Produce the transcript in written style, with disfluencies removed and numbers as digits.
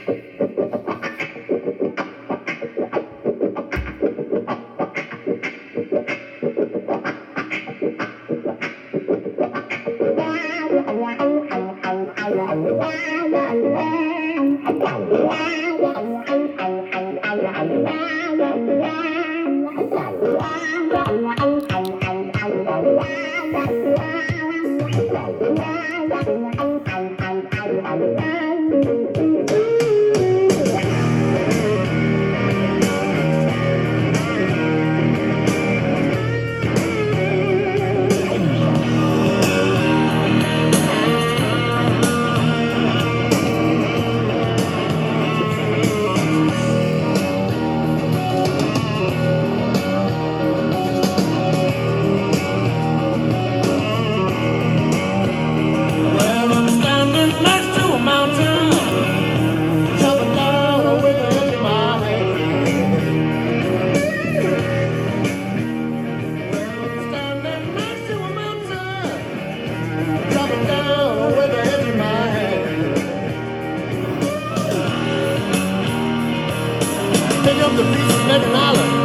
Well, I'm standing next to a mountain, jumping down with the edge of my hand. Standing next to a mountain, jumping down with the edge of my hand. Pick up the pieces, make an island.